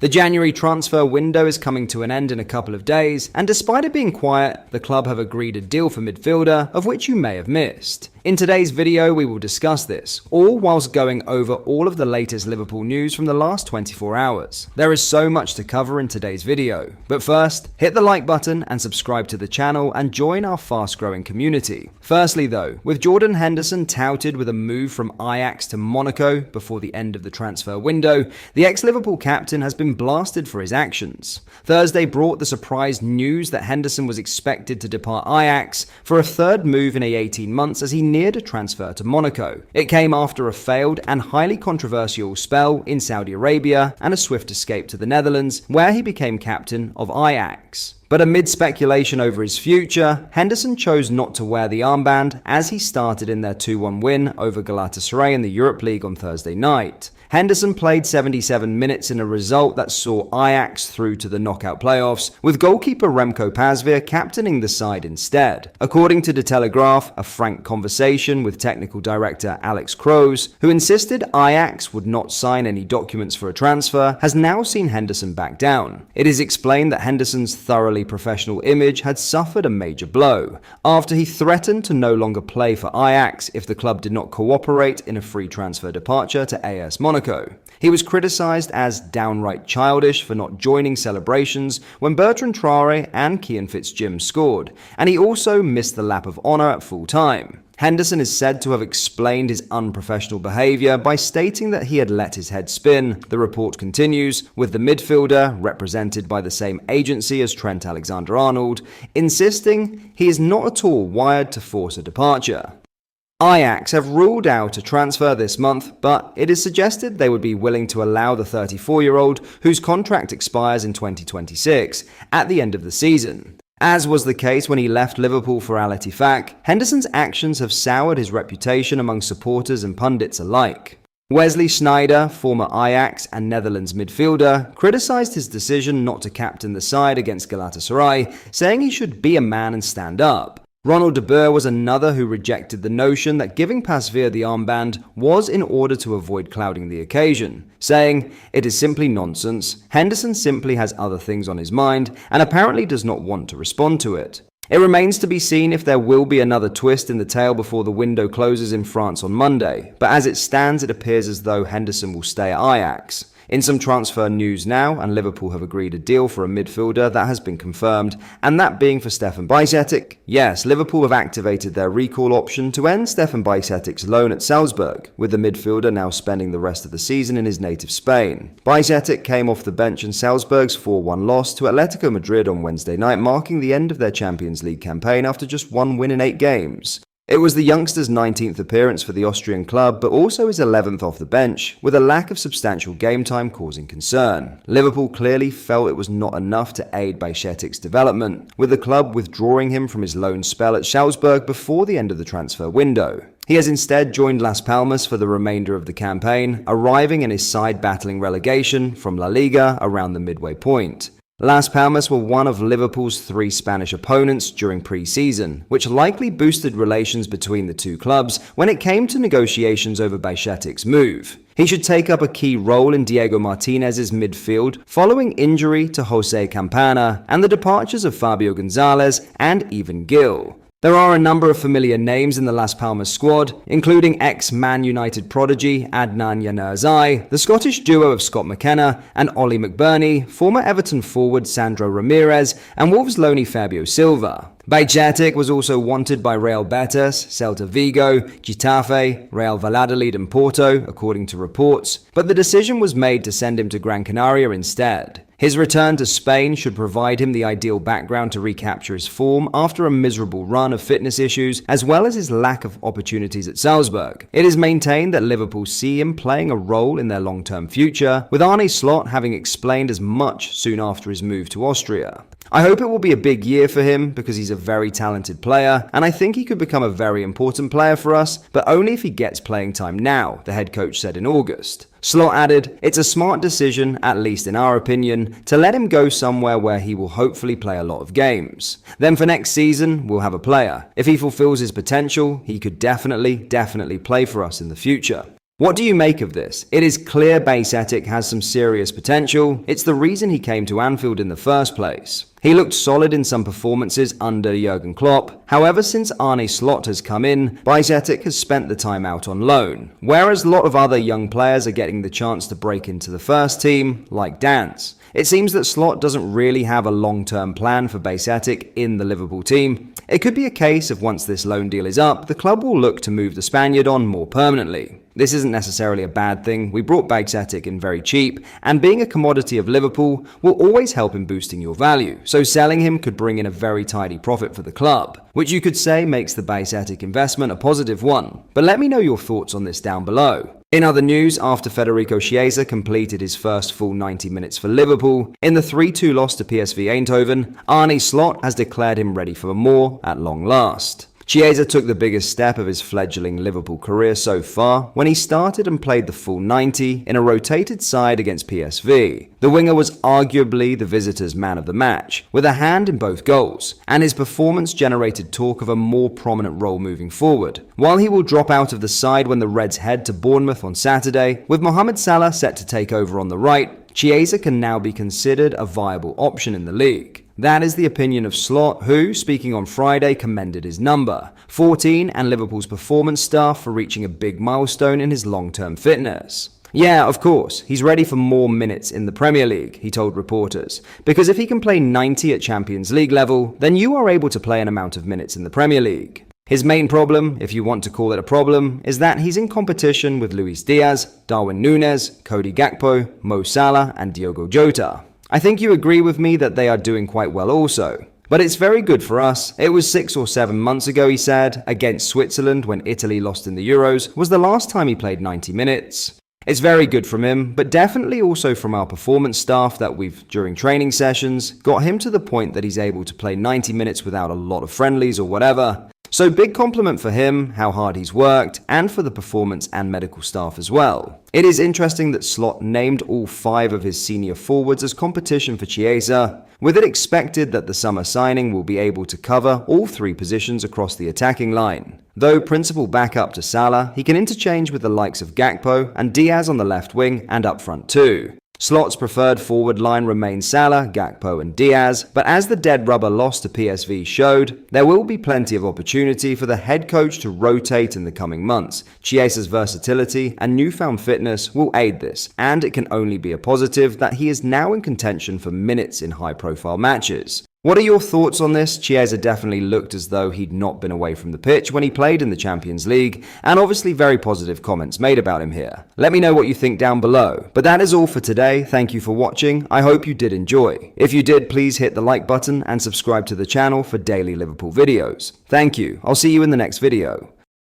The January transfer window is coming to an end in a couple of days, and despite it being quiet, the club have agreed a deal for midfielder, of which you may have missed. In today's video, we will discuss this, all whilst going over all of the latest Liverpool news from the last 24 hours. There is so much to cover in today's video, but first, hit the like button and subscribe to the channel and join our fast-growing community. Firstly though, with Jordan Henderson touted with a move from Ajax to Monaco before the end of the transfer window, the ex-Liverpool captain has been blasted for his actions. Thursday brought the surprise news that Henderson was expected to depart Ajax for a third move in 18 months as he neared a transfer to Monaco. It came after a failed and highly controversial spell in Saudi Arabia and a swift escape to the Netherlands, where he became captain of Ajax. But amid speculation over his future, Henderson chose not to wear the armband as he started in their 2-1 win over Galatasaray in the Europa League on Thursday night. Henderson played 77 minutes in a result that saw Ajax through to the knockout playoffs, with goalkeeper Remco Pasveer captaining the side instead. According to De Telegraaf, a frank conversation with technical director Alex Kroos, who insisted Ajax would not sign any documents for a transfer, has now seen Henderson back down. It is explained that Henderson's thoroughly professional image had suffered a major blow after he threatened to no longer play for Ajax if the club did not cooperate in a free transfer departure to AS Monaco. He was criticised as downright childish for not joining celebrations when Bertrand Traore and Kian Fitzjim scored, and he also missed the lap of honour at full time. Henderson is said to have explained his unprofessional behaviour by stating that he had let his head spin. The report continues, with the midfielder, represented by the same agency as Trent Alexander-Arnold, insisting he is not at all wired to force a departure. Ajax have ruled out a transfer this month, but it is suggested they would be willing to allow the 34-year-old, whose contract expires in 2026, at the end of the season. As was the case when he left Liverpool for Al Ettifaq, Henderson's actions have soured his reputation among supporters and pundits alike. Wesley Sneijder, former Ajax and Netherlands midfielder, criticised his decision not to captain the side against Galatasaray, saying he should be a man and stand up. Ronald de Boer was another who rejected the notion that giving Pasveer the armband was in order to avoid clouding the occasion, saying, "It is simply nonsense. Henderson simply has other things on his mind and apparently does not want to respond to it." It remains to be seen if there will be another twist in the tale before the window closes in France on Monday, but as it stands, it appears as though Henderson will stay at Ajax. In some transfer news now, and Liverpool have agreed a deal for a midfielder that has been confirmed, and that being for Stefan Bajcetic. Yes, Liverpool have activated their recall option to end Stefan Bajcetic's loan at Salzburg, with the midfielder now spending the rest of the season in his native Spain. Bajcetic came off the bench in Salzburg's 4-1 loss to Atletico Madrid on Wednesday night, marking the end of their Champions League campaign after just one win in 8 games. It was the youngster's 19th appearance for the Austrian club, but also his 11th off the bench, with a lack of substantial game time causing concern. Liverpool clearly felt it was not enough to aid Bajcetic's development, with the club withdrawing him from his loan spell at Salzburg before the end of the transfer window. He has instead joined Las Palmas for the remainder of the campaign, arriving in his side battling relegation from La Liga around the midway point. Las Palmas were one of Liverpool's 3 Spanish opponents during pre-season, which likely boosted relations between the two clubs when it came to negotiations over Bajcetic's move. He should take up a key role in Diego Martinez's midfield following injury to Jose Campana and the departures of Fabio Gonzalez and Evan Gill. There are a number of familiar names in the Las Palmas squad, including ex-Man United prodigy Adnan Januzaj, the Scottish duo of Scott McKenna and Ollie McBurney, former Everton forward Sandro Ramirez, and Wolves loanee Fabio Silva. Bajcetic was also wanted by Real Betis, Celta Vigo, Getafe, Real Valladolid and Porto, according to reports, but the decision was made to send him to Gran Canaria instead. His return to Spain should provide him the ideal background to recapture his form after a miserable run of fitness issues, as well as his lack of opportunities at Salzburg. It is maintained that Liverpool see him playing a role in their long-term future, with Arne Slot having explained as much soon after his move to Austria. I hope it will be a big year for him because he's a very talented player, and I think he could become a very important player for us, but only if he gets playing time now, the head coach said in August. Slot added, "It's a smart decision, at least in our opinion, to let him go somewhere where he will hopefully play a lot of games. Then for next season, we'll have a player. If he fulfills his potential, he could definitely play for us in the future." What do you make of this? It is clear Bajcetic has some serious potential. It's the reason he came to Anfield in the first place. He looked solid in some performances under Jurgen Klopp. However, since Arne Slot has come in, Bajcetic has spent the time out on loan. Whereas a lot of other young players are getting the chance to break into the first team, like Dance. It seems that Slot doesn't really have a long-term plan for Bajcetic in the Liverpool team. It could be a case of once this loan deal is up, the club will look to move the Spaniard on more permanently. This isn't necessarily a bad thing. We brought Bajcetic in very cheap, and being a commodity of Liverpool will always help in boosting your value, so selling him could bring in a very tidy profit for the club, which you could say makes the Bajcetic investment a positive one. But let me know your thoughts on this down below. In other news, after Federico Chiesa completed his first full 90 minutes for Liverpool, in the 3-2 loss to PSV Eindhoven, Arne Slot has declared him ready for more at long last. Chiesa took the biggest step of his fledgling Liverpool career so far when he started and played the full 90 in a rotated side against PSV. The winger was arguably the visitors' man of the match, with a hand in both goals, and his performance generated talk of a more prominent role moving forward. While he will drop out of the side when the Reds head to Bournemouth on Saturday, with Mohamed Salah set to take over on the right, Chiesa can now be considered a viable option in the league. That is the opinion of Slot, who, speaking on Friday, commended his number 14 and Liverpool's performance staff for reaching a big milestone in his long-term fitness. Yeah, of course, he's ready for more minutes in the Premier League, he told reporters, because if he can play 90 at Champions League level, then you are able to play an amount of minutes in the Premier League. His main problem, if you want to call it a problem, is that he's in competition with Luis Diaz, Darwin Núñez, Cody Gakpo, Mo Salah, and Diogo Jota. I think you agree with me that they are doing quite well also. But it's very good for us. It was 6 or 7 months ago, he said, against Switzerland when Italy lost in the Euros, was the last time he played 90 minutes. It's very good from him, but definitely also from our performance staff that we've, during training sessions, got him to the point that he's able to play 90 minutes without a lot of friendlies or whatever. So big compliment for him, how hard he's worked, and for the performance and medical staff as well. It is interesting that Slot named all 5 of his senior forwards as competition for Chiesa, with it expected that the summer signing will be able to cover all 3 positions across the attacking line. Though principal backup to Salah, he can interchange with the likes of Gakpo and Diaz on the left wing and up front too. Slot's preferred forward line remains Salah, Gakpo and Diaz, but as the dead rubber loss to PSV showed, there will be plenty of opportunity for the head coach to rotate in the coming months. Chiesa's versatility and newfound fitness will aid this, and it can only be a positive that he is now in contention for minutes in high-profile matches. What are your thoughts on this? Chiesa definitely looked as though he'd not been away from the pitch when he played in the Champions League, and obviously very positive comments made about him here. Let me know what you think down below. But that is all for today. Thank you for watching. I hope you did enjoy. If you did, please hit the like button and subscribe to the channel for daily Liverpool videos. Thank you. I'll see you in the next video.